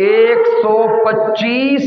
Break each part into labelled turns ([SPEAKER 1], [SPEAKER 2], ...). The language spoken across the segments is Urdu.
[SPEAKER 1] 125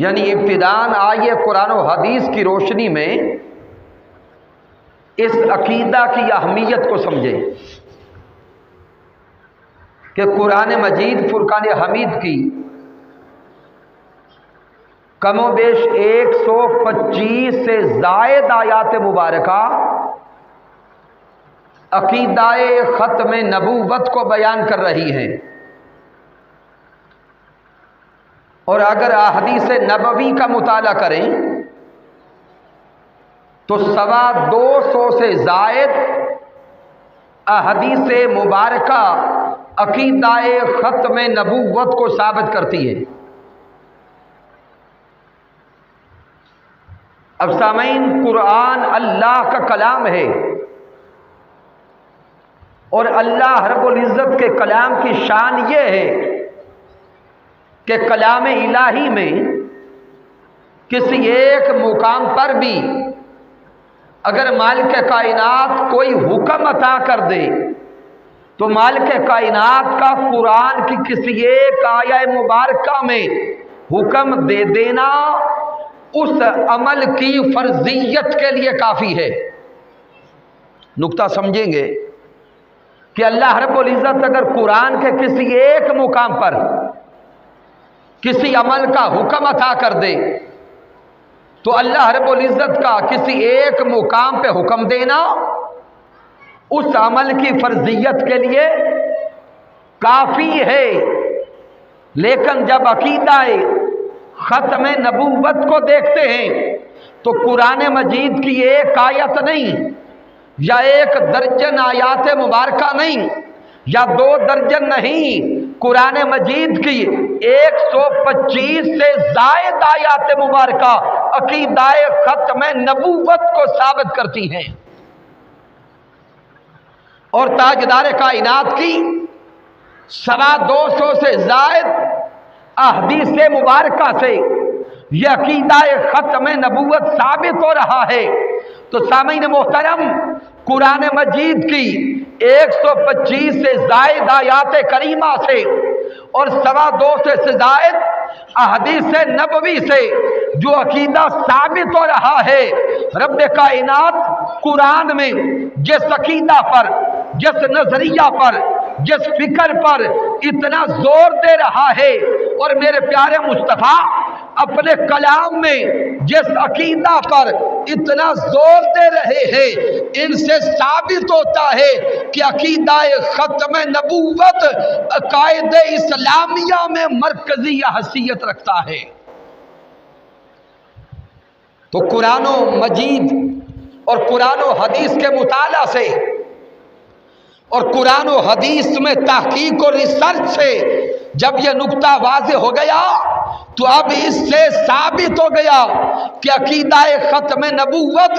[SPEAKER 1] یعنی ابتداءً آئیے قرآن و حدیث کی روشنی میں اس عقیدہ کی اہمیت کو سمجھیں کہ قرآن مجید فرقان حمید کی کم و بیش 125 سے زائد آیات مبارکہ عقیدہ ختم نبوت کو بیان کر رہی ہیں، اور اگر احادیث نبوی کا مطالعہ کریں تو 250 سے زائد احادیث مبارکہ عقیدہ ختم نبوت کو ثابت کرتی ہے۔ اب سامعین، قرآن اللہ کا کلام ہے، اور اللہ رب العزت کے کلام کی شان یہ ہے کہ کلام الہی میں کسی ایک مقام پر بھی اگر مالک کائنات کوئی حکم عطا کر دے تو مالک کائنات کا قرآن کی کسی ایک آیہ مبارکہ میں حکم دے دینا اس عمل کی فرضیت کے لیے کافی ہے۔ نقطہ سمجھیں گے کہ اللہ رب العزت اگر قرآن کے کسی ایک مقام پر کسی عمل کا حکم عطا کر دے تو اللہ رب العزت کا کسی ایک مقام پہ حکم دینا اس عمل کی فرضیت کے لیے کافی ہے۔ لیکن جب عقیدہ ختم نبوت کو دیکھتے ہیں تو قرآن مجید کی ایک آیت نہیں، یا ایک درجن آیات مبارکہ نہیں، یا 2 درجن نہیں، قرآن مجید کی 125 سے زائد آیات مبارکہ عقیدہ ختم نبوت کو ثابت کرتی ہیں، اور تاجدار کائنات کی 250 سے زائد احادیث مبارکہ سے یہ عقیدہ ختم نبوت ثابت ہو رہا ہے۔ تو سامعین محترم، قرآن مجید کی 125 سے زائد آیات کریمہ سے اور 250 سے زائد احادیث نبوی سے جو عقیدہ ثابت ہو رہا ہے، رب کائنات قرآن میں جس عقیدہ پر، جس نظریہ پر، جس فکر پر اتنا زور دے رہا ہے، اور میرے پیارے مصطفیٰ اپنے کلام میں جس عقیدہ پر اتنا زور دے رہے ہیں، ان سے ثابت ہوتا ہے کہ عقیدہ ختم نبوت عقائد اسلامیہ میں مرکزی حیثیت رکھتا ہے۔ تو قرآن و مجید اور قرآن و حدیث کے مطالعہ سے اور قرآن و حدیث میں تحقیق اور ریسرچ سے جب یہ نقطہ واضح ہو گیا تو اب اس سے ثابت ہو گیا کہ عقیدہ ختم نبوت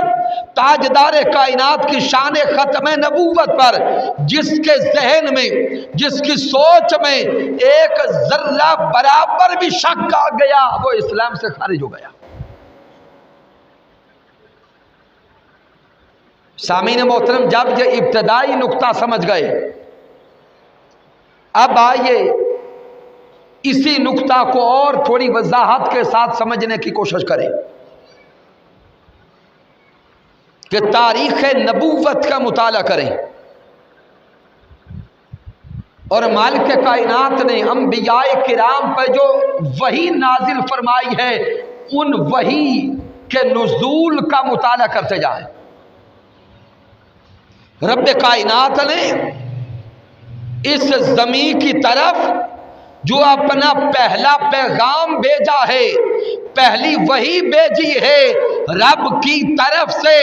[SPEAKER 1] تاجدار کائنات کی شان ختم نبوت پر جس کے ذہن میں، جس کی سوچ میں ایک ذرہ برابر بھی شک آ گیا، وہ اسلام سے خارج ہو گیا۔ سامعین محترم، جب یہ ابتدائی نقطہ سمجھ گئے، اب آئیے اسی نقطہ کو اور تھوڑی وضاحت کے ساتھ سمجھنے کی کوشش کریں کہ تاریخ نبوت کا مطالعہ کریں، اور مالک کائنات نے انبیاء کرام پر جو وحی نازل فرمائی ہے ان وحی کے نزول کا مطالعہ کرتے جائیں۔ رب کائنات نے اس زمین کی طرف جو اپنا پہلا پیغام بھیجا ہے، پہلی وحی بھیجی ہے، رب کی طرف سے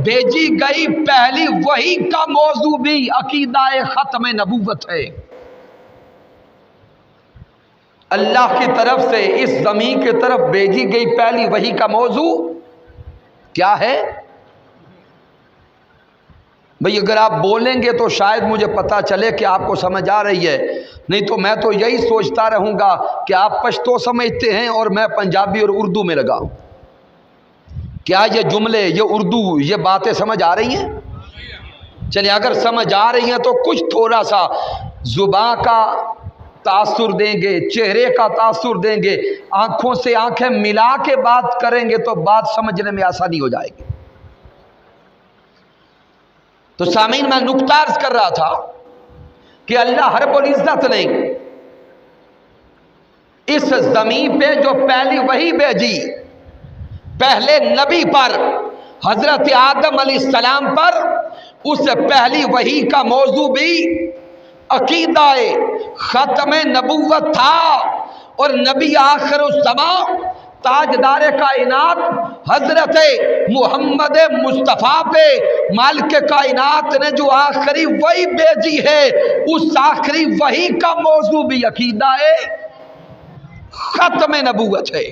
[SPEAKER 1] بھیجی گئی پہلی وحی کا موضوع بھی عقیدہ ختم نبوت ہے۔ اللہ کی طرف سے اس زمین کی طرف بھیجی گئی پہلی وحی کا موضوع کیا ہے؟ بھئی اگر آپ بولیں گے تو شاید مجھے پتا چلے کہ آپ کو سمجھ آ رہی ہے، نہیں تو میں تو یہی سوچتا رہوں گا کہ آپ پشتو سمجھتے ہیں اور میں پنجابی اور اردو میں لگا ہوں۔ کیا یہ جملے، یہ اردو، یہ باتیں سمجھ آ رہی ہیں؟ چلیں اگر سمجھ آ رہی ہیں تو کچھ تھوڑا سا زبان کا تاثر دیں گے، چہرے کا تاثر دیں گے، آنکھوں سے آنکھیں ملا کے بات کریں گے تو بات سمجھنے میں آسانی ہو جائے گی۔ تو سامعین، میں نکتہ عرض کر رہا تھا کہ اللہ رب العزت نے اس زمین پہ جو پہلی وحی بھیجی، پہلے نبی پر حضرت آدم علیہ السلام پر، اس پہلی وحی کا موضوع بھی عقیدہ ختم نبوت تھا، اور نبی آخر الزمان تاجدار کائنات حضرت محمد مصطفیٰ پہ مالک کائنات نے جو آخری وحی بھیجی ہے، اس آخری وحی کا موضوع بھی عقیدہ ختم نبوت ہے۔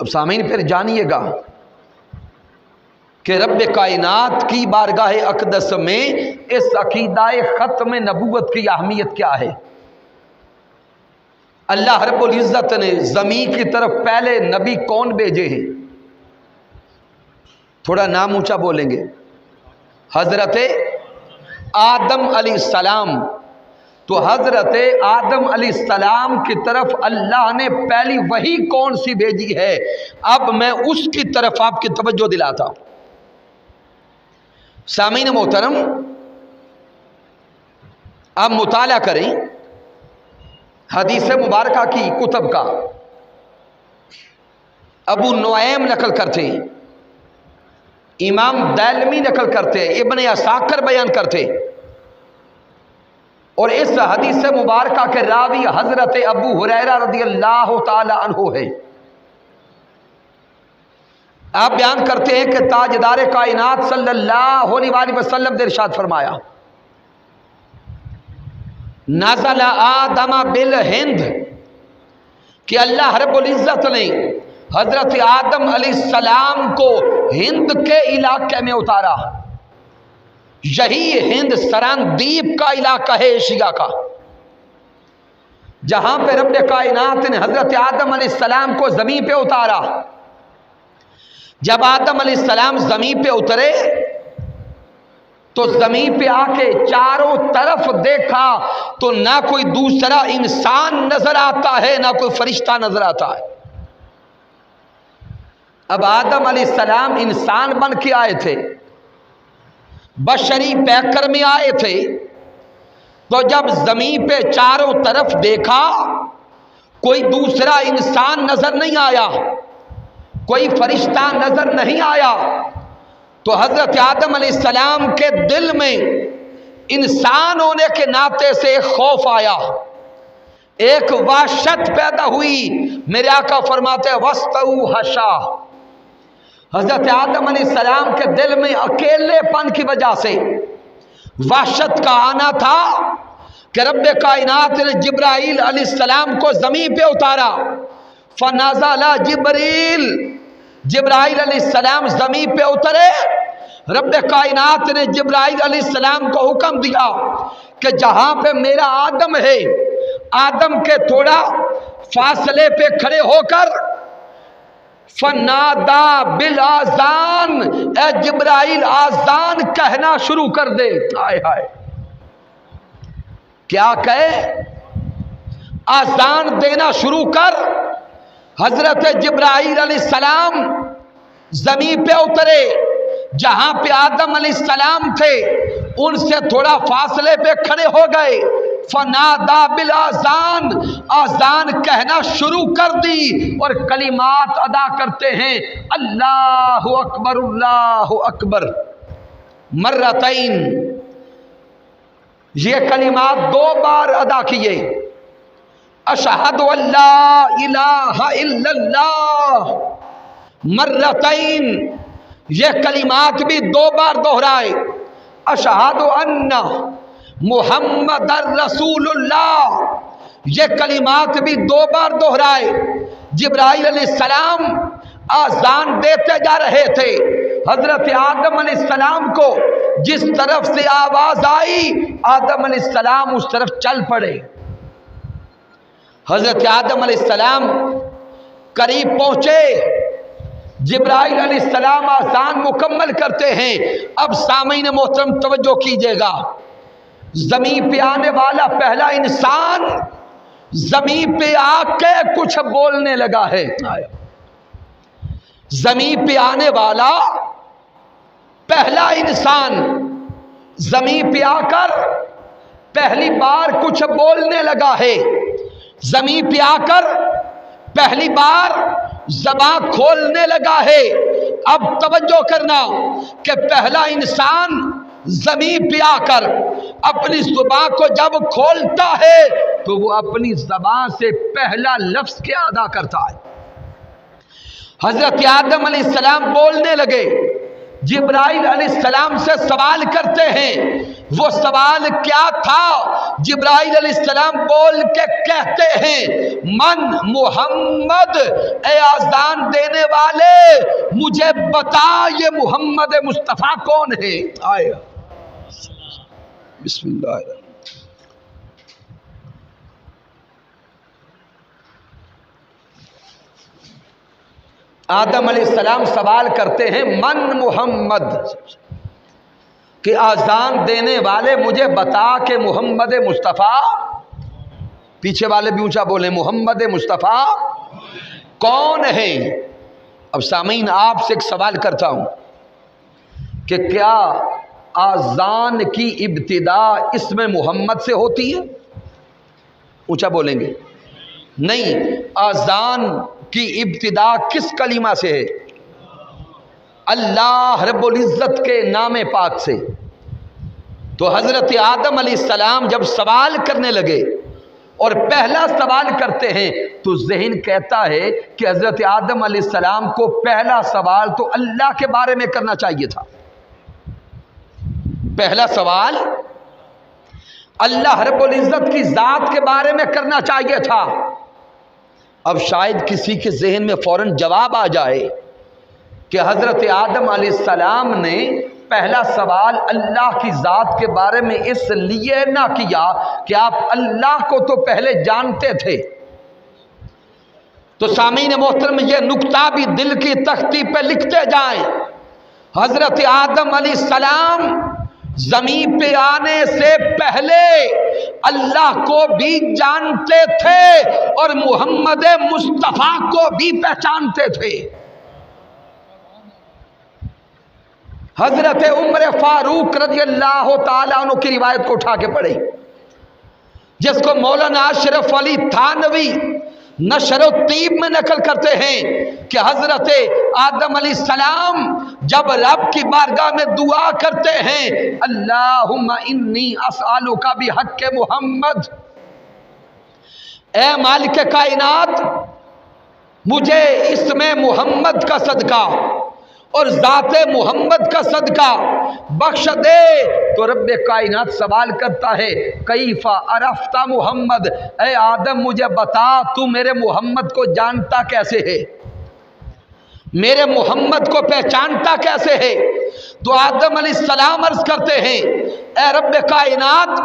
[SPEAKER 1] اب سامعین پھر جانیے گا کہ رب کائنات کی بارگاہ اقدس میں اس عقیدہ ختم نبوت کی اہمیت کیا ہے۔ اللہ رب العزت نے زمین کی طرف پہلے نبی کون بھیجے ہیں؟ تھوڑا نام اونچا بولیں گے۔ حضرت آدم علیہ السلام۔ تو حضرت آدم علیہ السلام کی طرف اللہ نے پہلی وحی کون سی بھیجی ہے؟ اب میں اس کی طرف آپ کی توجہ دلاتا ہوں۔ سامعین محترم، آپ مطالعہ کریں حدیث مبارکہ کی کتب کا۔ ابو نعیم نقل کرتے ہیں، امام دارمی نقل کرتے ہیں، ابن عساکر بیان کرتے، اور اس حدیث مبارکہ کے راوی حضرت ابو ہریرہ رضی اللہ تعالی عنہ ہے۔ آپ بیان کرتے ہیں کہ تاجدار کائنات صلی اللہ علیہ وسلم نے ارشاد فرمایا، نزل آدم بالہند، کہ اللہ رب العزت نے حضرت آدم علیہ السلام کو ہند کے علاقے میں اتارا۔ یہی ہند سراندیپ کا علاقہ ہے ایشیا کا، جہاں پہ رب کائنات نے حضرت آدم علیہ السلام کو زمین پہ اتارا۔ جب آدم علیہ السلام زمین پہ اترے تو زمین پہ آ کے چاروں طرف دیکھا تو نہ کوئی دوسرا انسان نظر آتا ہے، نہ کوئی فرشتہ نظر آتا ہے۔ اب آدم علیہ السلام انسان بن کے آئے تھے، بشری پیکر میں آئے تھے، تو جب زمین پہ چاروں طرف دیکھا کوئی دوسرا انسان نظر نہیں آیا، کوئی فرشتہ نظر نہیں آیا، تو حضرت آدم علیہ السلام کے دل میں انسان ہونے کے ناطے سے ایک خوف آیا، ایک وحشت پیدا ہوئی۔ میرے آقا فرماتے ہیں وَاسْتَوْحَشَا، حضرت آدم علیہ السلام کے دل میں اکیلے پن کی وجہ سے وحشت کا آنا تھا کہ رب کائنات نے جبرائیل علیہ السلام کو زمین پہ اتارا۔ فنزل جبریل، جبرائیل علیہ السلام زمین پہ اترے۔ رب کائنات نے جبرائیل علیہ السلام کو حکم دیا کہ جہاں پہ میرا آدم ہے، آدم کے تھوڑا فاصلے پہ کھڑے ہو کر فنادا بالآذان، اے جبرائیل آذان کہنا شروع کر دے۔ ہائے ہائے، کیا کہے؟ آذان دینا شروع کر۔ حضرت جبرائیل علیہ السلام زمین پہ اترے، جہاں پہ آدم علیہ السلام تھے ان سے تھوڑا فاصلے پہ کھڑے ہو گئے۔ فنادا بالآذان، آذان کہنا شروع کر دی، اور کلمات ادا کرتے ہیں، اللہ اکبر اللہ اکبر مرتین۔ یہ کلمات 2 بار ادا کیے، اشہد ان لا الہ الا اللہ مرتین، یہ کلمات بھی 2 بار دہرائے، اشہد ان محمد رسول اللہ، یہ کلمات بھی 2 بار دہرائے۔ جبرائیل علیہ السلام آذان دیتے جا رہے تھے، حضرت آدم علیہ السلام کو جس طرف سے آواز آئی آدم علیہ السلام اس طرف چل پڑے۔ حضرت آدم علیہ السلام قریب پہنچے، جبرائیل علیہ السلام آذان مکمل کرتے ہیں۔ اب سامعین محترم توجہ کیجئے گا، زمین پہ آنے والا پہلا انسان زمین پہ آ کے کچھ بولنے لگا ہے. زمین پہ آنے والا پہلا انسان زمین پہ آ کر پہلی بار کچھ بولنے لگا ہے. زمین پہ آ کر پہلی بار زبان کھولنے لگا ہے. اب توجہ کرنا کہ پہلا انسان زمین پہ آ کر اپنی زبان کو جب کھولتا ہے تو وہ اپنی زبان سے پہلا لفظ کیا ادا کرتا ہے؟ حضرت آدم علیہ السلام بولنے لگے. جبرائیل علیہ السلام سے سوال کرتے ہیں. وہ سوال کیا تھا؟ جبرائیل علیہ السلام بول کے کہتے ہیں من محمد، اے آذان دینے والے مجھے بتا یہ محمد مصطفیٰ کون ہے؟ آئے بسم اللہ الرحمن الرحیم. آدم علیہ السلام سوال کرتے ہیں من محمد، کہ آذان دینے والے مجھے بتا کہ محمد مصطفیٰ، پیچھے والے بھی اونچا بولیں، محمد مصطفیٰ کون ہے؟ اب سامعین آپ سے ایک سوال کرتا ہوں کہ کیا آذان کی ابتدا اسم محمد سے ہوتی ہے؟ اونچا بولیں گے. نہیں. آذان کی ابتدا کس کلمہ سے ہے؟ اللہ رب العزت کے نام پاک سے. تو حضرت آدم علیہ السلام جب سوال کرنے لگے اور پہلا سوال کرتے ہیں تو ذہن کہتا ہے کہ حضرت آدم علیہ السلام کو پہلا سوال تو اللہ کے بارے میں کرنا چاہیے تھا. پہلا سوال اللہ رب العزت کی ذات کے بارے میں کرنا چاہیے تھا. اب شاید کسی کے ذہن میں فوراً جواب آ جائے کہ حضرت آدم علیہ السلام نے پہلا سوال اللہ کی ذات کے بارے میں اس لیے نہ کیا کہ آپ اللہ کو تو پہلے جانتے تھے. تو سامعین محترم یہ نکتہ بھی دل کی تختی پہ لکھتے جائیں. حضرت آدم علیہ السلام زمین پہ آنے سے پہلے اللہ کو بھی جانتے تھے اور محمد مصطفیٰ کو بھی پہچانتے تھے. حضرت عمر فاروق رضی اللہ تعالیٰ عنہ کی روایت کو اٹھا کے پڑھیں، جس کو مولانا اشرف علی تھانوی نشر الطیب میں نقل کرتے ہیں کہ حضرت آدم علیہ السلام جب رب کی بارگاہ میں دعا کرتے ہیں اللہم انی اسألک بحق محمد، اے مالک کائنات مجھے اسم محمد کا صدقہ اور ذات محمد کا صدقہ بخش دے. تو رب کائنات سوال کرتا ہے کیف عرفت محمد، اے آدم مجھے بتا تو میرے محمد کو جانتا کیسے ہے، میرے محمد کو پہچانتا کیسے ہے؟ تو آدم علیہ السلام عرض کرتے ہیں اے رب کائنات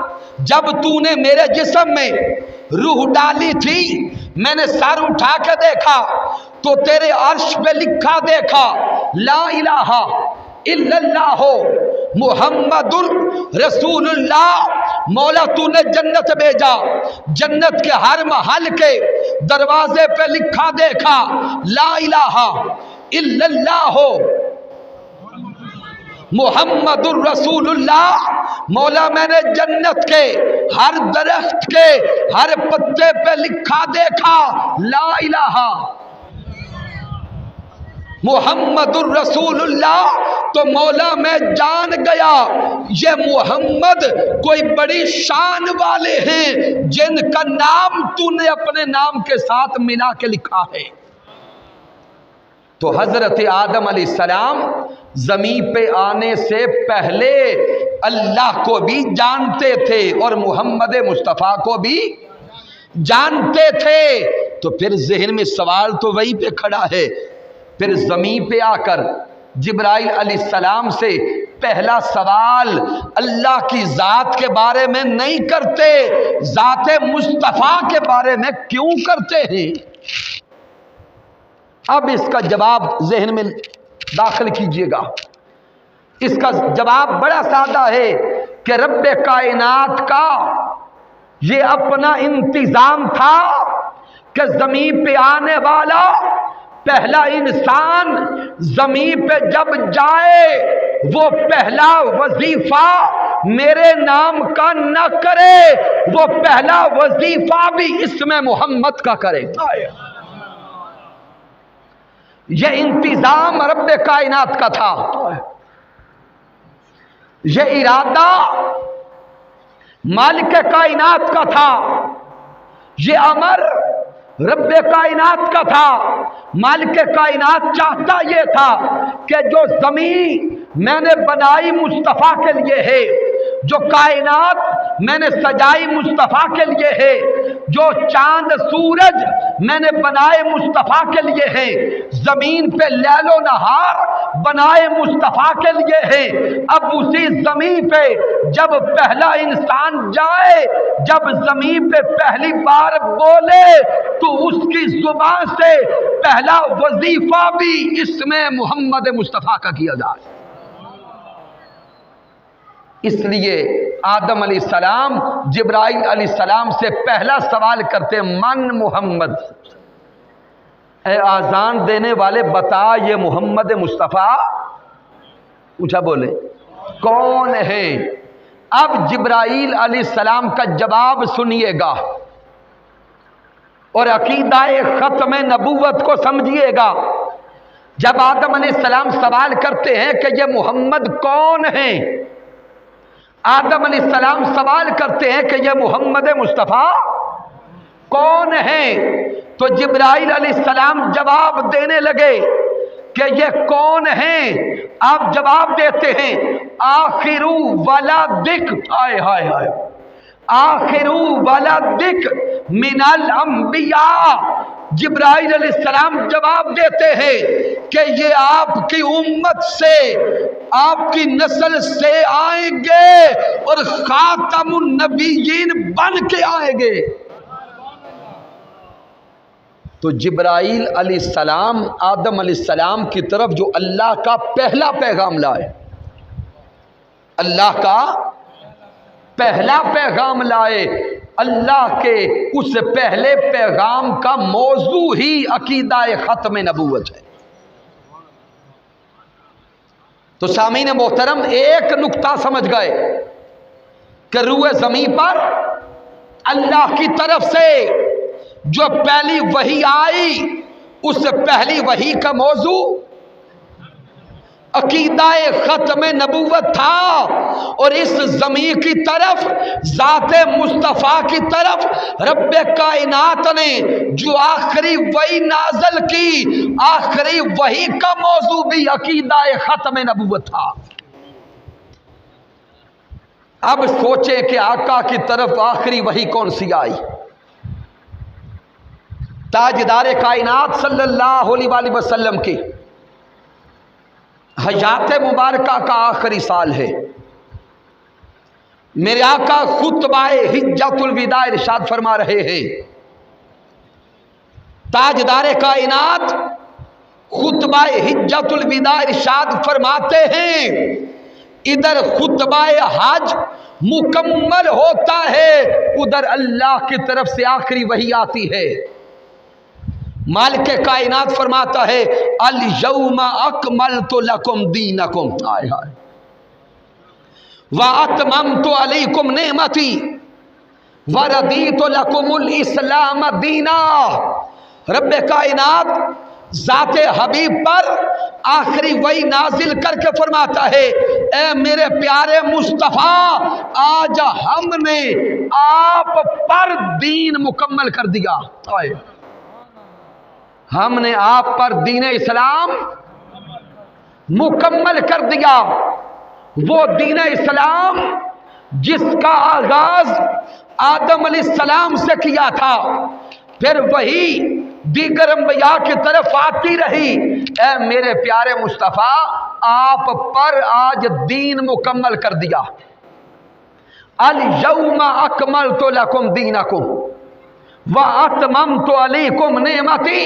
[SPEAKER 1] جب تو نے میرے جسم میں روح ڈالی تھی میں نے سر اٹھا کے دیکھا تو تیرے عرش پہ لکھا دیکھا لا الہ الا اللہ محمد رسول اللہ. مولا تو نے جنت بھیجا، جنت کے ہر محل کے دروازے پہ لکھا دیکھا لا الہ الا اللہ محمد الرسول اللہ. مولا میں نے جنت کے ہر درخت کے ہر پتے پہ لکھا دیکھا لا الہ محمد الرسول اللہ. تو مولا میں جان گیا یہ محمد کوئی بڑی شان والے ہیں جن کا نام تو نے اپنے نام کے ساتھ ملا کے لکھا ہے. تو حضرت آدم علیہ السلام زمین پہ آنے سے پہلے اللہ کو بھی جانتے تھے اور محمد مصطفیٰ کو بھی جانتے تھے. تو پھر ذہن میں سوال تو وہی پہ کھڑا ہے. پھر زمین پہ آ کر جبرائیل علیہ السلام سے پہلا سوال اللہ کی ذات کے بارے میں نہیں کرتے، ذات مصطفیٰ کے بارے میں کیوں کرتے ہیں؟ اب اس کا جواب ذہن میں داخل کیجئے گا. اس کا جواب بڑا سادہ ہے کہ رب کائنات کا یہ اپنا انتظام تھا کہ زمین پہ آنے والا پہلا انسان زمین پہ جب جائے وہ پہلا وظیفہ میرے نام کا نہ کرے، وہ پہلا وظیفہ بھی اسم محمد کا کرے۔ یہ انتظام رب کائنات کا تھا، یہ ارادہ مالک کائنات کا تھا، یہ امر رب کائنات کا تھا۔ مالک کائنات چاہتا یہ تھا کہ جو زمین میں نے بنائی مصطفیٰ کے لیے ہے، جو کائنات میں نے سجائی مصطفیٰ کے لیے ہے، جو چاند سورج میں نے بنائے مصطفیٰ کے لیے ہے، زمین پہ لیل و نہار بنائے مصطفیٰ کے لیے ہے، اب اسی زمین پہ جب پہلا انسان جائے، جب زمین پہ پہلی بار بولے تو اس کی زبان سے پہلا وظیفہ بھی اسم محمد مصطفیٰ کا کیا جائے۔ اس لیے آدم علیہ السلام جبرائیل علیہ السلام سے پہلا سوال کرتے من محمد، اے آذان دینے والے بتا یہ محمد مصطفیٰ اونچا بولے کون ہے؟ اب جبرائیل علیہ السلام کا جواب سنیے گا اور عقیدہ ختم نبوت کو سمجھیے گا۔ جب آدم علیہ السلام سوال کرتے ہیں کہ یہ محمد کون ہیں، آدم علیہ السلام سوال کرتے ہیں کہ یہ محمد مصطفیٰ کون ہیں، تو جبرائیل علیہ السلام جواب دینے لگے کہ یہ کون ہیں۔ آپ جواب دیتے ہیں آخر ولدک، ہائے ہائے ہائے، آخر ولدک من الانبیاء۔ جبرائیل علیہ السلام جواب دیتے ہیں کہ یہ آپ کی امت سے، آپ کی نسل سے آئیں گے اور خاتم النبیین بن کے آئیں گے۔ تو جبرائیل علیہ السلام آدم علیہ السلام کی طرف جو اللہ کا پہلا پیغام لائے، اللہ کا پہلا پیغام لائے، اللہ کے اس پہلے پیغام کا موضوع ہی عقیدہ ختم نبوت ہے۔ تو سامعین محترم ایک نقطہ سمجھ گئے کہ روئے زمین پر اللہ کی طرف سے جو پہلی وحی آئی، اس پہلی وحی کا موضوع عقیدہ ختم نبوت تھا، اور اس زمین کی طرف ذات مصطفیٰ کی طرف رب کائنات نے جو آخری وحی نازل کی، آخری وحی کا موضوع بھی عقیدہ ختم نبوت تھا۔ اب سوچیں کہ آقا کی طرف آخری وحی کون سی آئی؟ تاجدار کائنات صلی اللہ علیہ وآلہ وسلم کی حیات مبارکہ کا آخری سال ہے۔ میرے آقا خطبہ حجۃ الوداع ارشاد فرما رہے ہیں، تاجدار کائنات خطبہ حجۃ الوداع ارشاد فرماتے ہیں، ادھر خطبہ حج مکمل ہوتا ہے، ادھر اللہ کی طرف سے آخری وحی آتی ہے۔ مالک کائنات فرماتا ہے الیوم اکملت لکم دینکم، آئے ہائے، واتممت علیکم نعمتی وردیت لکم الاسلام دینا۔ رب کائنات ذات حبیب پر آخری وحی نازل کر کے فرماتا ہے، اے میرے پیارے مصطفیٰ، آج ہم نے آپ پر دین مکمل کر دیا، ہم نے آپ پر دین اسلام مکمل کر دیا۔ وہ دین اسلام جس کا آغاز آدم علیہ السلام سے کیا تھا، پھر وہی دیگر انبیاء کی طرف آتی رہی، اے میرے پیارے مصطفیٰ آپ پر آج دین مکمل کر دیا۔ الیوم اکملت لکم دینکم واتممت علیکم نعمتی۔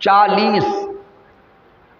[SPEAKER 1] 40,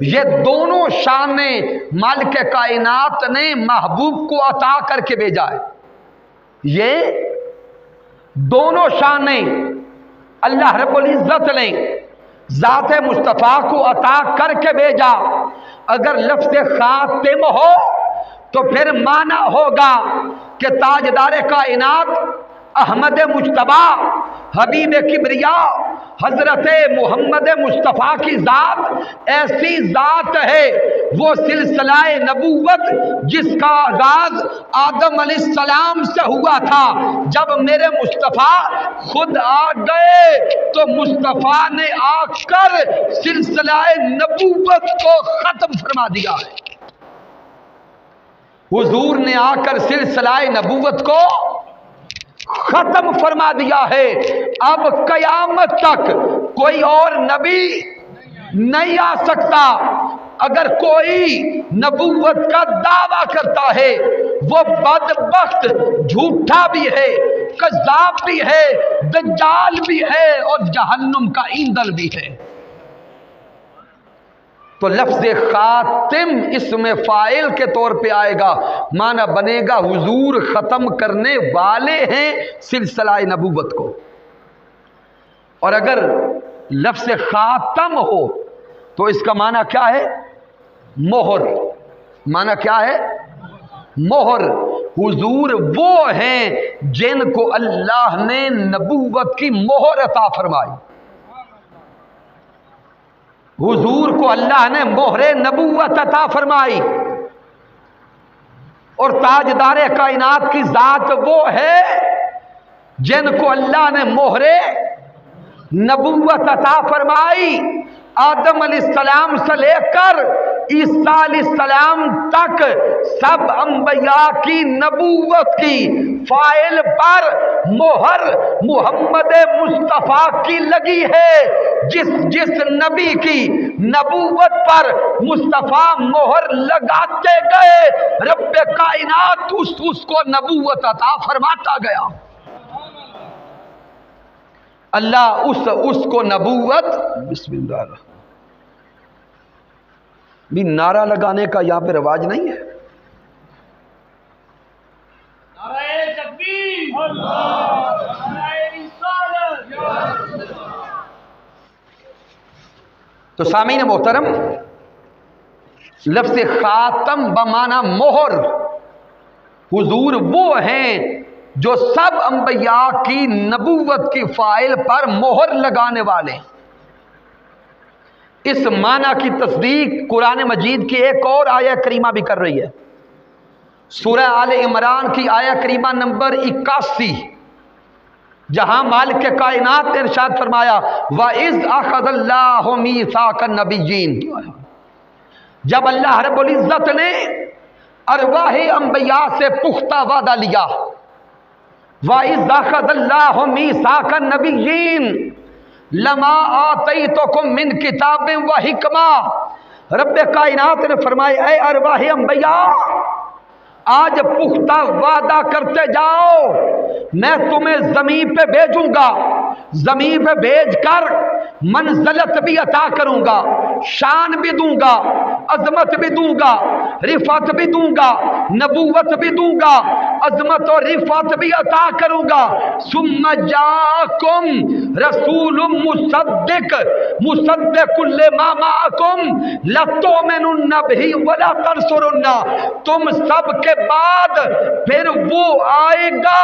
[SPEAKER 1] یہ دونوں شانیں مالک کائنات نے محبوب کو عطا کر کے بھیجا ہے. یہ دونوں شانیں اللہ رب العزت نے ذات مصطفیٰ کو عطا کر کے بھیجا. اگر لفظ خاتم ہو تو پھر معنی ہوگا کہ تاجدار کائنات احمد مجتبی حبیب کبریا حضرت محمد مصطفیٰ کی ذات ایسی ذات ہے، وہ سلسلہ نبوت جس کا آغاز آدم علیہ السلام سے ہوا تھا، جب میرے مصطفیٰ خود آ گئے تو مصطفیٰ نے آ کر سلسلہ نبوت کو ختم فرما دیا ہے. حضور نے آ کر سلسلہ نبوت کو ختم فرما دیا ہے. اب قیامت تک کوئی اور نبی نہیں آ سکتا. اگر کوئی نبوت کا دعویٰ کرتا ہے وہ بدبخت جھوٹا بھی ہے، کذاب بھی ہے، دجال بھی ہے اور جہنم کا ایندھن بھی ہے. تو لفظ خاتم اسم فاعل کے طور پہ آئے گا، معنی بنے گا حضور ختم کرنے والے ہیں سلسلہ نبوت کو. اور اگر لفظ خاتم ہو تو اس کا معنی کیا ہے؟ مہر. معنی کیا ہے؟ مہر. حضور وہ ہیں جن کو اللہ نے نبوت کی مہر عطا فرمائی. حضور کو اللہ نے مہر نبوت عطا فرمائی. اور تاجدار کائنات کی ذات وہ ہے جن کو اللہ نے مہر نبوت عطا فرمائی. آدم علیہ السلام سے لے کر عیسیٰ علیہ السلام تک سب انبیاء کی نبوت کی فائل پر مہر محمد مصطفیٰ کی لگی ہے. جس نبی کی نبوت پر مصطفیٰ مہر لگاتے گئے رب کائنات اس کو نبوت عطا فرماتا گیا. اللہ اس کو نبوت. بسم اللہ. بھی نعرہ لگانے کا یہاں پہ رواج نہیں ہے.
[SPEAKER 2] نعرہ تکبیر، نعرہ رسالت.
[SPEAKER 1] تو سامعین محترم، لفظ خاتم بمعنی مہر. حضور وہ ہیں جو سب انبیاء کی نبوت کی فائل پر مہر لگانے والے. اس معنی کی تصدیق قرآن مجید کی ایک اور آیہ کریمہ بھی کر رہی ہے. سورہ آل عمران کی آیہ کریمہ نمبر 81، جہاں مالک کائنات نے ارشاد فرمایا وَإِذْ أَخَذَ اللَّهُ مِيثَاقَ النَّبِيِّينَ. جب اللہ رب العزت نے ارواح انبیاء سے پختہ وعدہ لیا. وَإِذْ أَخَذَ اللَّهُ مِيثَاقَ النَّبِيِّينَ لَمَا آتَيْتُكُم مِّن كِتَابٍ وَحِکْمَةٍ. رب کائنات نے فرمایا اے ارواح انبیاء، آج پختہ وعدہ کرتے جاؤ، میں تمہیں زمین پہ بھیجوں گا. زمین پہ بھیج کر منزلت بھی عطا کروں گا، شان بھی دوں گا، عظمت بھی دوں گا، رفعت بھی دوں گا، نبوت بھی دوں گا، عظمت اور رفعت بھی عطا کروں گا. ثم جاءکم رسول مصدق لما معکم لتؤمنن بہ ولا تنصرن. تم سب کے بعد پھر وہ آئے گا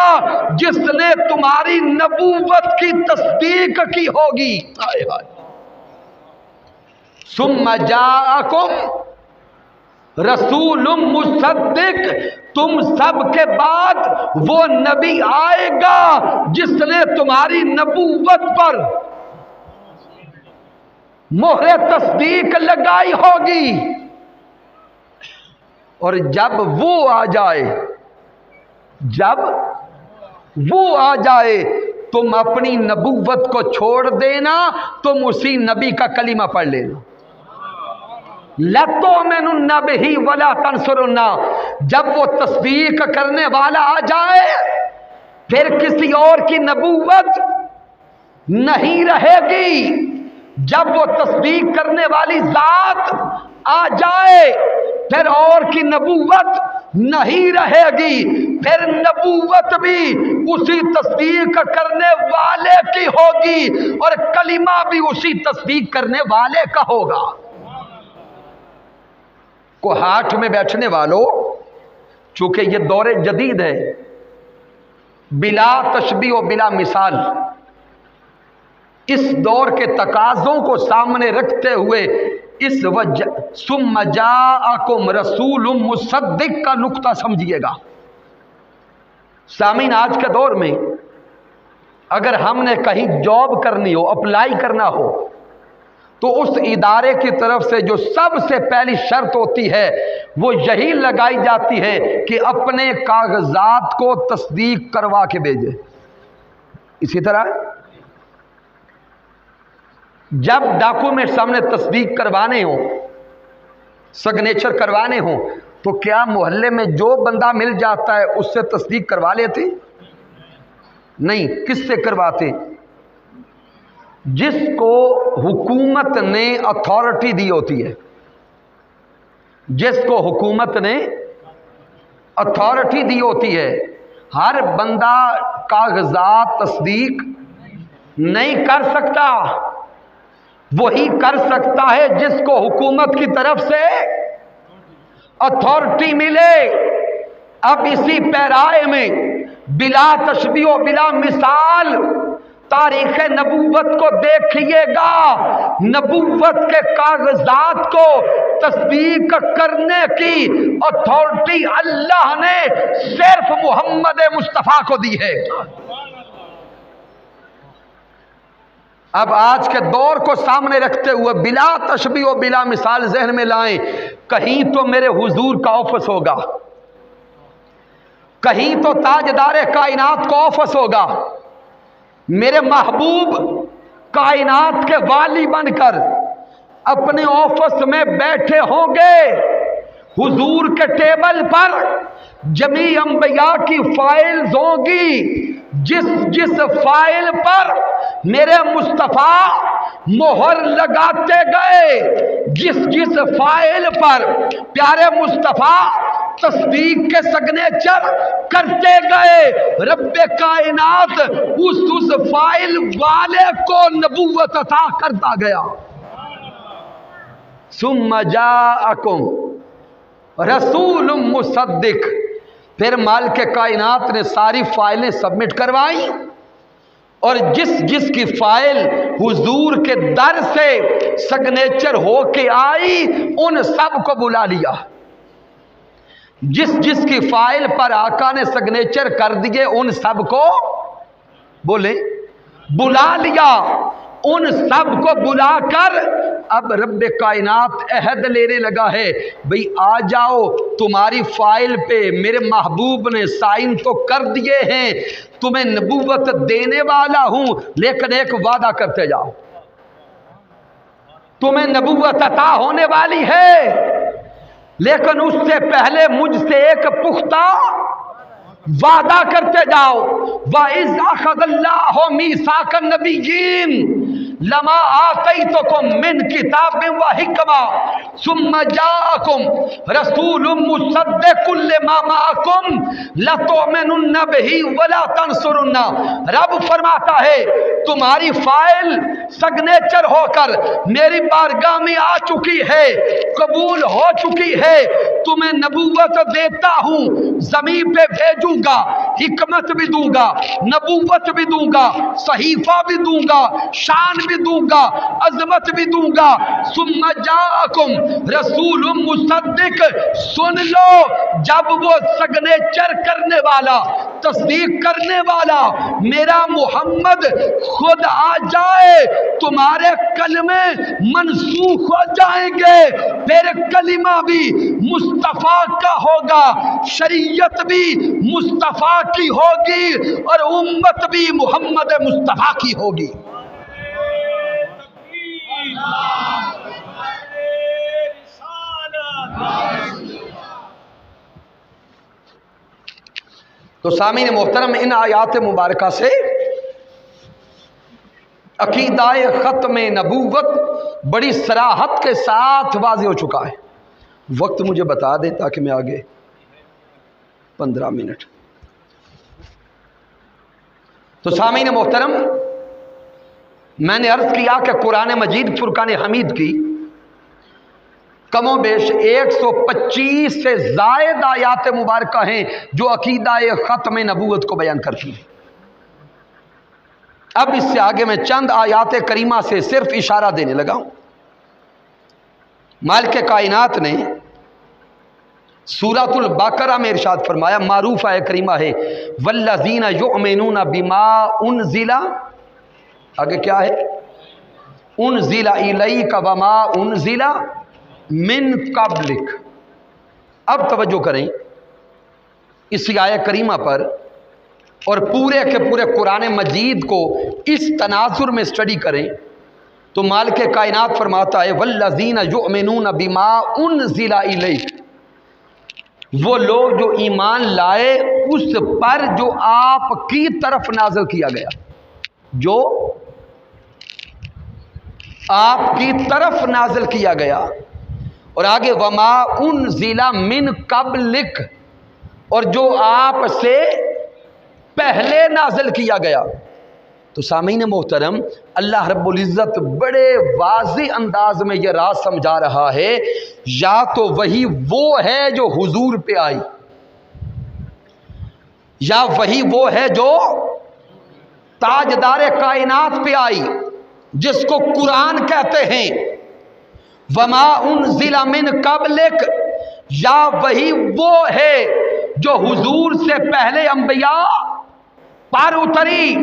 [SPEAKER 1] جس نے تمہاری نبوت کی تصدیق کی ہوگی. ثم جاءکم رسول مصدق. تم سب کے بعد وہ نبی آئے گا جس نے تمہاری نبوت پر مہر تصدیق لگائی ہوگی. اور جب وہ آ جائے تم اپنی نبوت کو چھوڑ دینا، تم اسی نبی کا کلمہ پڑھ لینا. لَتُؤْمِنُنَّ بِهِ وَلَا تَنْصُرُنَّ. جب وہ تصدیق کرنے والا آ جائے پھر کسی اور کی نبوت نہیں رہے گی، جب وہ تصدیق کرنے والی ذات آ جائے پھر اور کی نبوت نہیں رہے گی، پھر نبوت بھی اسی تصدیق کرنے والے کی ہوگی اور کلمہ بھی اسی تصدیق کرنے والے کا ہوگا۔ کو ہاتھ میں بیٹھنے والوں، چونکہ یہ دور جدید ہے، بلا تشبیہ و بلا مثال، اس دور کے تقاضوں کو سامنے رکھتے ہوئے اس وجہ ثم جاءکم رسول مصدق کا نقطہ سمجھیے گا۔ سامعین، آج کے دور میں اگر ہم نے کہیں جاب کرنی ہو، اپلائی کرنا ہو، تو اس ادارے کی طرف سے جو سب سے پہلی شرط ہوتی ہے وہ یہی لگائی جاتی ہے کہ اپنے کاغذات کو تصدیق کروا کے بھیجے۔ اسی طرح جب ڈاکومنٹس ہم نے تصدیق کروانے ہوں، سگنیچر کروانے ہوں، تو کیا محلے میں جو بندہ مل جاتا ہے اس سے تصدیق کروا لیتے؟ نہیں۔ کس سے کرواتے؟ جس کو حکومت نے اتھارٹی دی ہوتی ہے، جس کو حکومت نے اتھارٹی دی ہوتی ہے۔ ہر بندہ کاغذات تصدیق نہیں کر سکتا، وہی کر سکتا ہے جس کو حکومت کی طرف سے اتھارٹی ملے۔ اب اسی پیرائے میں بلا تشبیہ و بلا مثال تاریخ نبوت کو دیکھیے گا۔ نبوت کے کاغذات کو تصدیق کرنے کی اتھارٹی اللہ نے صرف محمد مصطفیٰ کو دی ہے۔ اب آج کے دور کو سامنے رکھتے ہوئے بلا تشبیہ و بلا مثال ذہن میں لائیں۔ کہیں تو میرے حضور کا آفس ہوگا، کہیں تو تاجدار کائنات کا آفس ہوگا، میرے محبوب کائنات کے والی بن کر اپنے آفس میں بیٹھے ہوں گے، حضور کے ٹیبل پر جمیع انبیاء کی فائلز ہوں گی، جس فائل پر میرے مصطفیٰ مہر لگاتے گئے، جس فائل پر پیارے مصطفیٰ تصدیق کے سگنیچر کرتے گئے، رب کائنات اس فائل والے کو نبوت عطا کرتا گیا۔ ثم جاءکم رسول مصدق، پھر مالک کائنات نے ساری فائلیں سبمٹ کروائیں اور جس کی فائل حضور کے در سے سگنیچر ہو کے آئی ان سب کو بلا لیا۔ جس کی فائل پر آقا نے سگنیچر کر دیے ان سب کو بولے بلا لیا۔ ان سب کو بلا کر اب رب کائنات عہد لینے لگا ہے، بھئی آ جاؤ، تمہاری فائل پہ میرے محبوب نے سائن تو کر دیے ہیں، تمہیں نبوت دینے والا ہوں، لیکن ایک وعدہ کرتے جاؤ، تمہیں نبوت عطا ہونے والی ہے، لیکن اس سے پہلے مجھ سے ایک پختہ وعدہ کرتے جاؤ۔ وَإِذْ أَخَذَ اللَّهُ مِيثَاقَ النَّبِيِّينَ لَمَا آتَيْتُكُم مِّن كِتَابٍ وَحِكْمَةٍ ثُمَّ جَاءَكُم رَّسُولٌ مُّصَدِّقٌ لِّمَا مَعَكُمْ لَتُؤْمِنُنَّ بِهِ وَلَا تَنصُرُنَّهُ۔ رب فرماتا ہے تمہاری فائل سگنیچر ہو کر میری بارگاہ میں آ چکی ہے، قبول ہو چکی ہے، تمہیں نبوت دیتا ہوں، زمین پہ بھیجوں گا، حکمت بھی دوں گا، نبوت بھی دوں گا، صحیفہ بھی دوں گا، شان بھی دوں گا، عظمت بھی دوں گا۔ ثم جاءکم رسول مصدق، سن لو جب وہ سگنیچر کرنے والا، تصدیق کرنے والا میرا محمد خود آ جائے، تمہارے کلمے منسوخ ہو جائیں گے، پھر کلمہ بھی مصطفیٰ کا ہوگا، شریعت بھی مصطفیٰ کی ہوگی اور امت بھی محمد مصطفیٰ کی ہوگی۔ تو سامعین محترم، ان آیات مبارکہ سے عقیدہ ختم نبوت بڑی صراحت کے ساتھ واضح ہو چکا ہے۔ وقت مجھے بتا دیں تاکہ میں آگے 15 منٹ۔ تو سامعین محترم، میں نے عرض کیا کہ قرآن مجید فرقان حمید کی کم و بیش 125 سے زائد آیات مبارکہ ہیں جو عقیدہ ختم نبوت کو بیان کرتی ہیں۔ اب اس سے آگے میں چند آیات کریمہ سے صرف اشارہ دینے لگا ہوں۔ مالک کائنات نے سورۃ البقرہ میں ارشاد فرمایا، معروف آیت کریمہ ہے، والذین یؤمنون بما انزل، آگے کیا ہے؟ انزل الیک وما انزل من قبلک۔ اب توجہ کریں اس آیت کریمہ پر اور پورے کے پورے قرآن مجید کو اس تناظر میں اسٹڈی کریں تو مالک کائنات فرماتا ہے، والذین یؤمنون بما انزل الیک، وہ لوگ جو ایمان لائے اس پر جو آپ کی طرف نازل کیا گیا، جو آپ کی طرف نازل کیا گیا۔ اور آگے وما انزل من قبلک، اور جو آپ سے پہلے نازل کیا گیا۔ تو سامعین محترم، اللہ رب العزت بڑے واضح انداز میں یہ راز سمجھا رہا ہے، یا تو وہی وہ ہے جو حضور پہ آئی، یا وہی وہ ہے جو تاجدار کائنات پہ آئی جس کو قرآن کہتے ہیں، وما انزل من قبلک، یا وہی وہ ہے جو حضور سے پہلے انبیاء پر اتری۔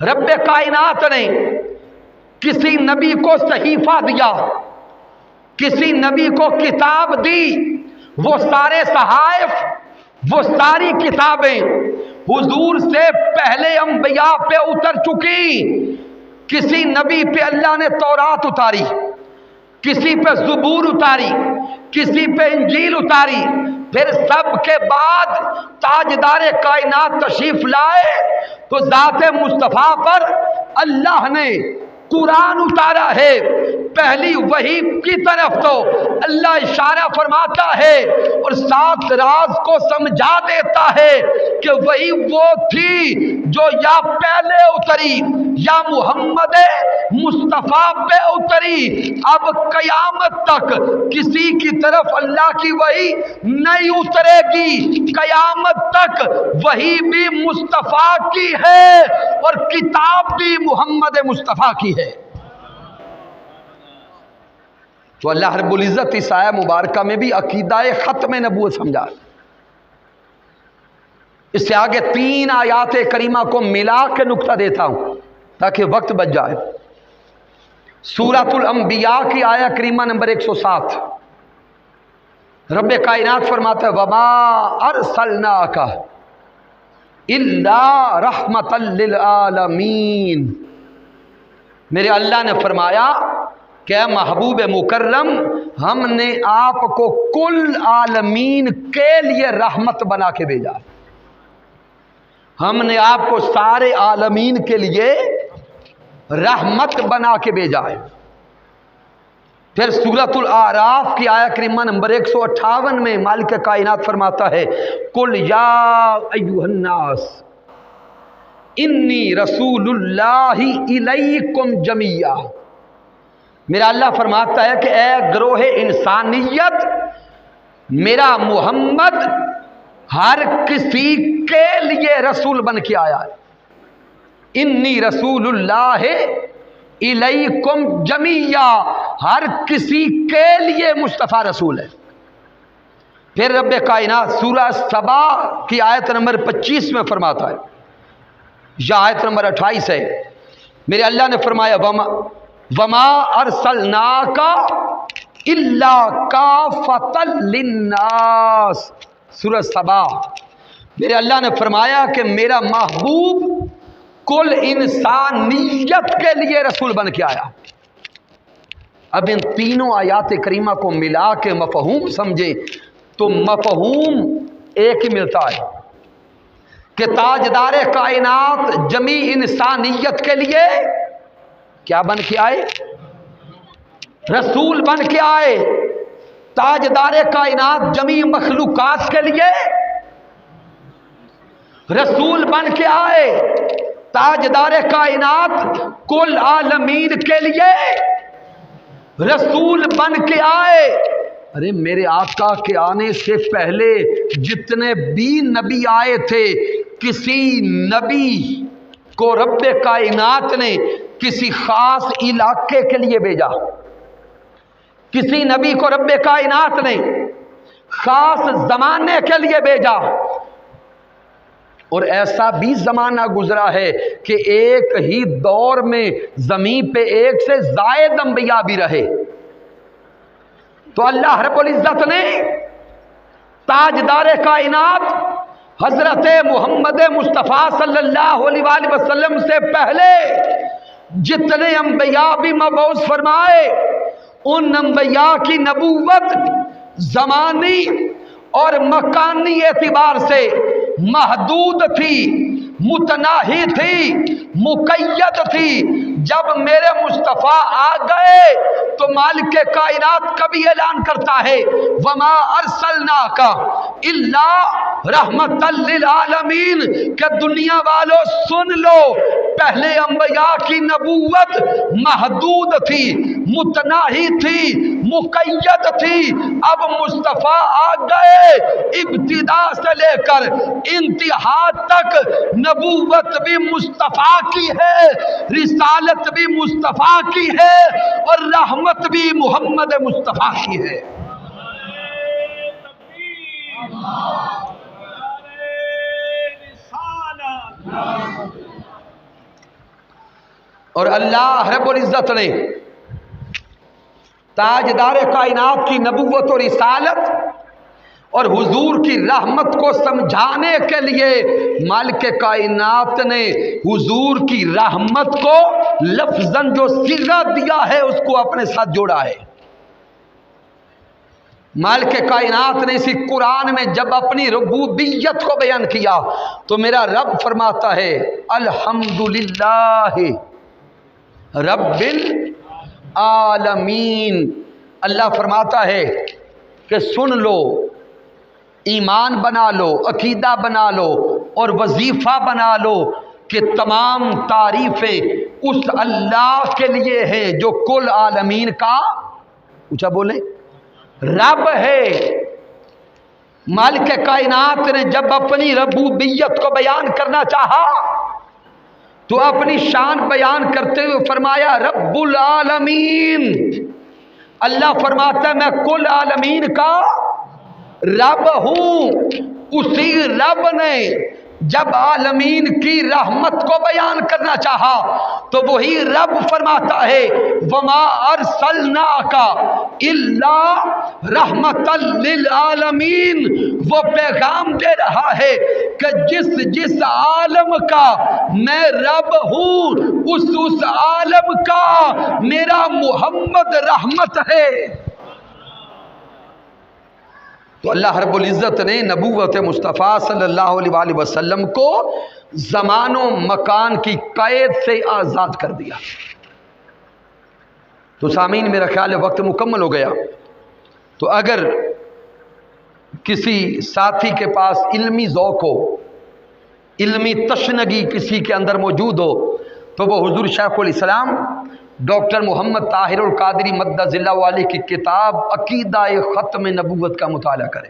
[SPEAKER 1] رب کائنات نے کسی نبی کو صحیفہ دیا، کسی نبی کو کتاب دی، وہ سارے صحائف، وہ ساری کتابیں حضور سے پہلے انبیاء پہ اتر چکی۔ کسی نبی پہ اللہ نے تورات اتاری، کسی پہ زبور اتاری، کسی پہ انجیل اتاری، پھر سب کے بعد تاجدار کائنات تشریف لائے تو ذات مصطفیٰ پر اللہ نے قرآن اتارا ہے۔ پہلی وحی کی طرف تو اللہ اشارہ فرماتا ہے اور ساتھ راز کو سمجھا دیتا ہے کہ وہی وہ تھی جو یا پہلے اتری یا محمد مصطفیٰ پہ اتری۔ اب قیامت تک کسی کی طرف اللہ کی وحی نہیں اترے گی، قیامت تک وحی بھی مصطفیٰ کی ہے اور کتاب بھی محمد مصطفیٰ کی ہے۔ تو اللہ رب العزت اس آیہ مبارکہ میں بھی عقیدہ ختم نبوت سمجھا۔ اس سے آگے 3 آیات کریمہ کو ملا کے نقطہ دیتا ہوں تاکہ وقت بچ جائے۔ سورۃ الانبیاء کی آیہ کریمہ نمبر 107، رب کائنات فرماتا ہے، وما ارسلناک الا رحمۃ للعالمین۔ میرے اللہ نے فرمایا کہ اے محبوب مکرم، ہم نے آپ کو کل عالمین کے لیے رحمت بنا کے بھیجا۔ ہم نے آپ کو سارے عالمین کے لیے رحمت بنا کے بھیجا ہے۔ پھر سورۃ الاعراف کی آیہ کریمہ نمبر 158 میں مالک کائنات فرماتا ہے، قل یا ایھا الناس انی رسول اللہ الیکم جمیعا۔ میرا اللہ فرماتا ہے کہ اے گروہ انسانیت، میرا محمد ہر کسی کے لیے رسول بن کے آیا ہے۔ انی رسول اللہ الیکم جمیعا، ہر کسی کے لیے مصطفیٰ رسول ہے۔ پھر رب کائنات سورہ سبا کی آیت نمبر 25 میں فرماتا ہے، یا آیت نمبر 28 ہے، میرے اللہ نے فرمایا وما ارسلناک الا کافۃ للناس۔ سورہ سبا، میرے اللہ نے فرمایا کہ میرا محبوب کل انسانیت کے لیے رسول بن کے آیا۔ اب ان تینوں آیات کریمہ کو ملا کے مفہوم سمجھے تو مفہوم ایک ہی ملتا ہے کہ تاجدار کائنات جمیع انسانیت کے لیے کیا بن کے آئے؟ رسول بن کے آئے، تاجدار کائنات جمی مخلوقات کے لیے رسول بن کے آئے، تاجدار کائنات کل عالمین کے لیے رسول بن کے آئے۔ ارے میرے آقا کے آنے سے پہلے جتنے بھی نبی آئے تھے، کسی نبی کو رب کائنات نے کسی خاص علاقے کے لیے بھیجا، کسی نبی کو رب کائنات نے خاص زمانے کے لیے بھیجا، اور ایسا بھی زمانہ گزرا ہے کہ ایک ہی دور میں زمین پہ ایک سے زائد انبیاء بھی رہے۔ تو اللہ رب العزت نے تاجدار کائنات حضرت محمد مصطفیٰ صلی اللہ علیہ وآلہ وسلم سے پہلے جتنے انبیاء بھی مبعوث فرمائے، ان انبیاء کی نبوت زمانی اور مکانی اعتبار سے محدود تھی، متناہی تھی، مقید تھی۔ جب میرے مصطفیٰ آ گئے تو مالک کائنات کبھی اعلان کرتا ہے وَمَا أَرْسَلْنَاكَ إِلَّا رَحْمَةً لِلْعَالَمِينَ، کہ دنیا والوں سن لو، پہلے انبیاء کی نبوت محدود تھی، متناہی تھی، مقید تھی۔ اب مصطفیٰ آ گئے، ابتدا سے لے کر انتہا تک نبوت بھی مصطفیٰ کی ہے، رسالت بھی مصطفیٰ کی ہے، اور رحمت بھی محمد مصطفیٰ کی ہے۔ اور اللہ رب العزت نے تاجدار کائنات کی نبوت اور رسالت اور حضور کی رحمت کو سمجھانے کے لیے مالک کائنات نے حضور کی رحمت کو لفظاً جو صیغہ دیا ہے اس کو اپنے ساتھ جوڑا ہے۔ مالک کائنات نے اسی قرآن میں جب اپنی ربوبیت کو بیان کیا تو میرا رب فرماتا ہے الحمدللہ رب العالمین۔ اللہ فرماتا ہے کہ سن لو، ایمان بنا لو، عقیدہ بنا لو اور وظیفہ بنا لو کہ تمام تعریفیں اس اللہ کے لیے ہیں جو کل عالمین کا اونچا بولے رب ہے۔ مالک کائنات نے جب اپنی ربوبیت کو بیان کرنا چاہا تو اپنی شان بیان کرتے ہوئے فرمایا رب العالمین۔ اللہ فرماتا ہے میں کل عالمین کا رب ہوں۔ اسی رب نے جب عالمین کی رحمت کو بیان کرنا چاہا تو وہی رب فرماتا ہے وَمَا أَرْسَلْنَاكَ إِلَّا رَحْمَةً لِلْعَالَمِينَ۔ وہ پیغام دے رہا ہے کہ جس عالم کا میں رب ہوں اس عالم کا میرا محمد رحمت ہے۔ تو اللہ رب العزت نے نبوت مصطفیٰ صلی اللہ علیہ وآلہ وسلم کو زمان و مکان کی قید سے آزاد کر دیا۔ تو سامعین میرا خیال ہے وقت مکمل ہو گیا، تو اگر کسی ساتھی کے پاس علمی ذوق ہو، علمی تشنگی کسی کے اندر موجود ہو تو وہ حضور شیخ الاسلام ڈاکٹر محمد طاہر القادری مدد اللہ علیہ کی کتاب عقیدہ ختم نبوت کا مطالعہ کریں۔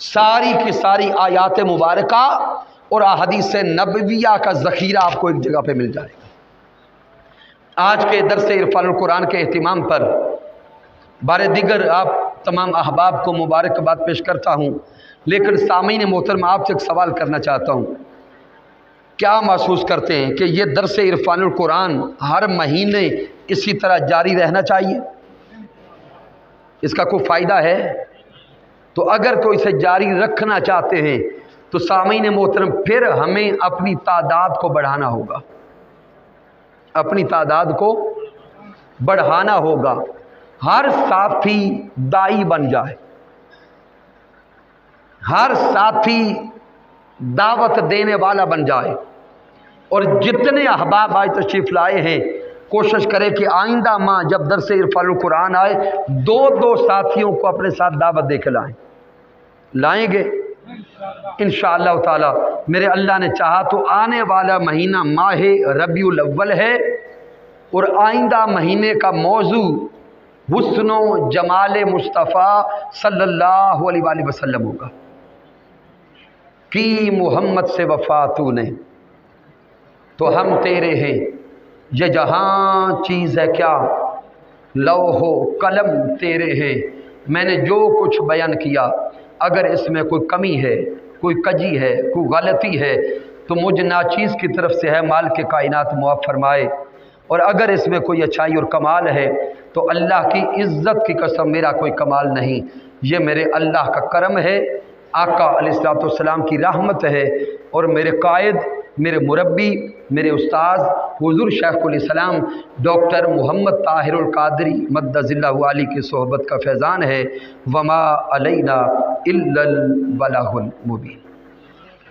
[SPEAKER 1] ساری کی ساری آیات مبارکہ اور احادیث نبویہ کا ذخیرہ آپ کو ایک جگہ پہ مل جائے گا۔ آج کے درس عرفان القرآن کے اہتمام پر بارے دیگر آپ تمام احباب کو مبارکباد پیش کرتا ہوں، لیکن سامعین محترم آپ سے ایک سوال کرنا چاہتا ہوں، کیا محسوس کرتے ہیں کہ یہ درس عرفان القرآن ہر مہینے اسی طرح جاری رہنا چاہیے؟ اس کا کوئی فائدہ ہے؟ تو اگر کوئی اسے جاری رکھنا چاہتے ہیں تو سامعین محترم پھر ہمیں اپنی تعداد کو بڑھانا ہوگا، اپنی تعداد کو بڑھانا ہوگا۔ ہر ساتھی دائی بن جائے، ہر ساتھی دعوت دینے والا بن جائے، اور جتنے احباب آج تشریف لائے ہیں کوشش کرے کہ آئندہ ماہ جب درس عرفان القرآن آئے دو ساتھیوں کو اپنے ساتھ دعوت دے کے لائیں گے انشاءاللہ تعالی۔ میرے اللہ نے چاہا تو آنے والا مہینہ ماہ ربیع الاول ہے، اور آئندہ مہینے کا موضوع حسن و جمال مصطفیٰ صلی اللہ علیہ وآلہ وسلم ہوگا۔ کی محمد سے وفا تو نے تو ہم تیرے ہیں، یہ جہاں چیز ہے کیا لوح و قلم تیرے ہیں۔ میں نے جو کچھ بیان کیا اگر اس میں کوئی کمی ہے، کوئی کجی ہے، کوئی غلطی ہے تو مجھ ناچیز کی طرف سے ہے، مالک کائنات معاف فرمائے، اور اگر اس میں کوئی اچھائی اور کمال ہے تو اللہ کی عزت کی قسم میرا کوئی کمال نہیں، یہ میرے اللہ کا کرم ہے، آقا علیہ الصلوۃ والسلام کی رحمت ہے، اور میرے قائد، میرے مربی، میرے استاذ حضور شیخ الاسلام ڈاکٹر محمد طاہر القادری مدد اللہ علی کی صحبت کا فیضان ہے۔ وما علینا الا البلاغ المبین۔